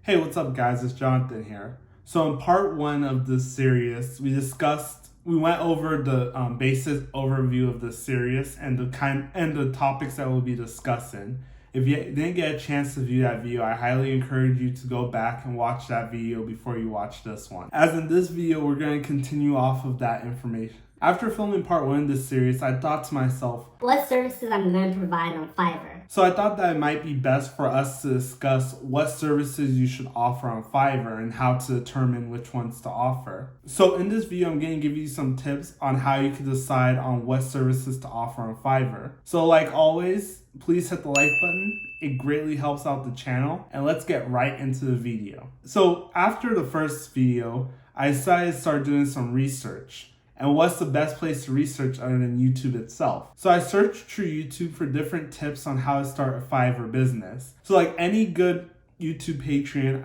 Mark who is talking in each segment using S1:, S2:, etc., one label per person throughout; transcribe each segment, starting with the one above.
S1: Hey, what's up guys? It's Jonathan here. So in part one of this series, we went over the basic overview of the series and the topics that we'll be discussing. If you didn't get a chance to view that video, I highly encourage you to go back and watch that video before you watch this one. As in this video, we're going to continue off of that information. After filming part one of this series, I thought to myself,
S2: what services I'm going to provide on Fiverr.
S1: So I thought that it might be best for us to discuss what services you should offer on Fiverr and how to determine which ones to offer. So in this video, I'm going to give you some tips on how you can decide on what services to offer on Fiverr. So like always, please hit the like button. It greatly helps out the channel. And let's get right into the video. So after the first video, I decided to start doing some research. And what's the best place to research other than YouTube itself? So I searched through YouTube for different tips on how to start a Fiverr business. So like any good YouTube Patreon,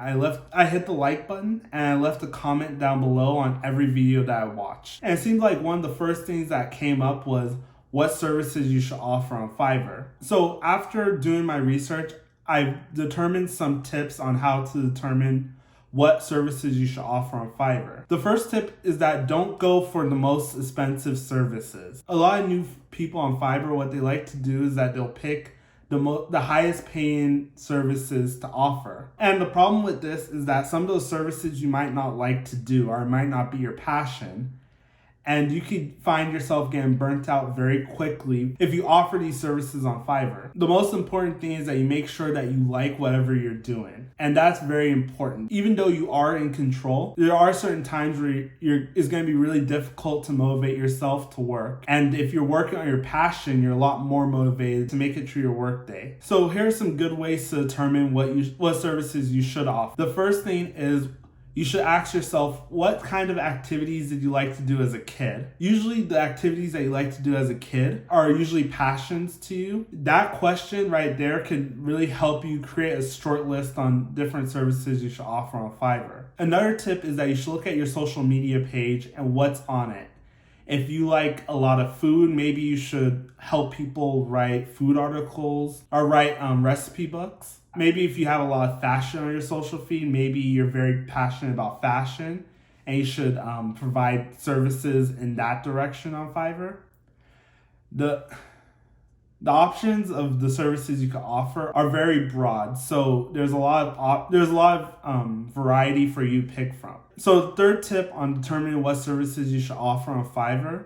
S1: I hit the like button and I left a comment down below on every video that I watched. And it seemed like one of the first things that came up was what services you should offer on Fiverr. So after doing my research, I determined some tips on how to determine what services you should offer on Fiverr. The first tip is that don't go for the most expensive services. A lot of new people on Fiverr, what they like to do is that they'll pick the highest paying services to offer. And the problem with this is that some of those services you might not like to do or it might not be your passion. And you could find yourself getting burnt out very quickly if you offer these services on Fiverr. The most important thing is that you make sure that you like whatever you're doing. And that's very important. Even though you are in control, there are certain times where it's going to be really difficult to motivate yourself to work. And if you're working on your passion, you're a lot more motivated to make it through your workday. So here are some good ways to determine what services you should offer. The first thing is you should ask yourself, what kind of activities did you like to do as a kid? Usually the activities that you like to do as a kid are usually passions to you. That question right there can really help you create a short list on different services you should offer on Fiverr. Another tip is that you should look at your social media page and what's on it. If you like a lot of food, maybe you should help people write food articles or write recipe books. Maybe if you have a lot of fashion on your social feed, maybe you're very passionate about fashion and you should provide services in that direction on Fiverr. The options of the services you can offer are very broad, so there's a lot of variety for you to pick from. So the third tip on determining what services you should offer on Fiverr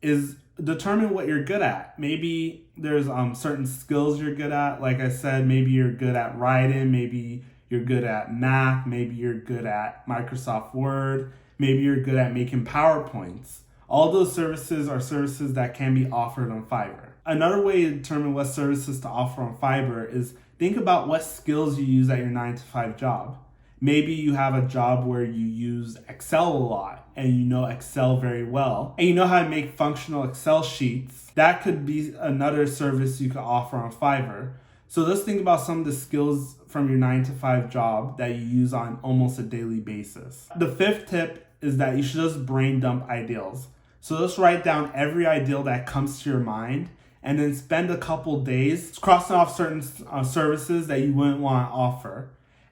S1: is determine what you're good at. Maybe there's certain skills you're good at. Like I said, maybe you're good at writing, maybe you're good at math, maybe you're good at Microsoft Word, maybe you're good at making PowerPoints. All those services are services that can be offered on Fiverr. Another way to determine what services to offer on Fiverr is think about what skills you use at your 9-to-5 job. Maybe you have a job where you use Excel a lot and you know Excel very well and you know how to make functional Excel sheets. That could be another service you could offer on Fiverr. So let's think about some of the skills from your 9-to-5 job that you use on almost a daily basis. The fifth tip is that you should just brain dump ideas. So let's write down every idea that comes to your mind and then spend a couple days crossing off certain services that you wouldn't want to offer.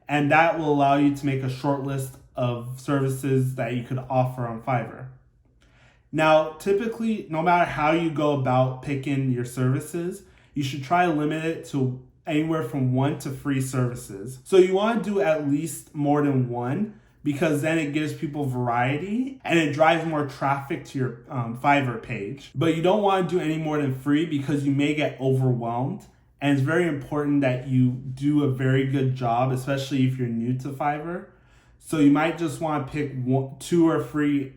S1: And that will allow you to make a short list of services that you could offer on Fiverr. Now, typically, no matter how you go about picking your services, you should try to limit it to anywhere from 1 to 3 services. So you want to do at least more than one because then it gives people variety and it drives more traffic to your Fiverr page. But you don't want to do any more than 3 because you may get overwhelmed. And it's very important that you do a very good job, especially if you're new to Fiverr. So you might just want to pick 2 or 3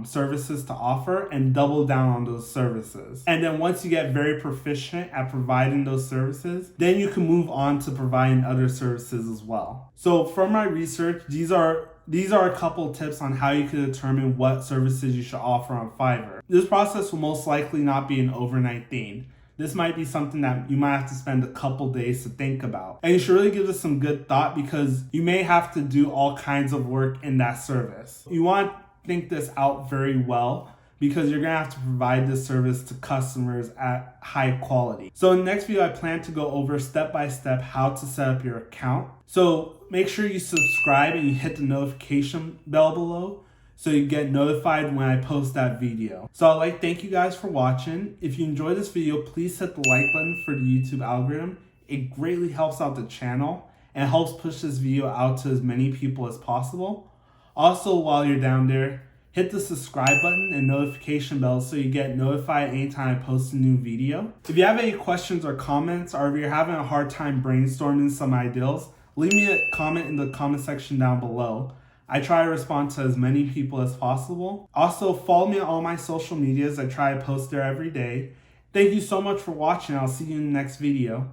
S1: services to offer and double down on those services. And then once you get very proficient at providing those services, then you can move on to providing other services as well. So from my research, these are a couple tips on how you can determine what services you should offer on Fiverr. This process will most likely not be an overnight thing. This might be something that you might have to spend a couple days to think about. And you should really give this some good thought because you may have to do all kinds of work in that service. You want to think this out very well because you're gonna have to provide this service to customers at high quality. So in the next video, I plan to go over step by step how to set up your account. So make sure you subscribe and you hit the notification bell below so you get notified when I post that video. So I'd like to thank you guys for watching. If you enjoyed this video, please hit the like button for the YouTube algorithm. It greatly helps out the channel and helps push this video out to as many people as possible. Also, while you're down there, hit the subscribe button and notification bell so you get notified anytime I post a new video. If you have any questions or comments, or if you're having a hard time brainstorming some ideas, leave me a comment in the comment section down below. I try to respond to as many people as possible. Also, follow me on all my social medias. I try to post there every day. Thank you so much for watching. I'll see you in the next video.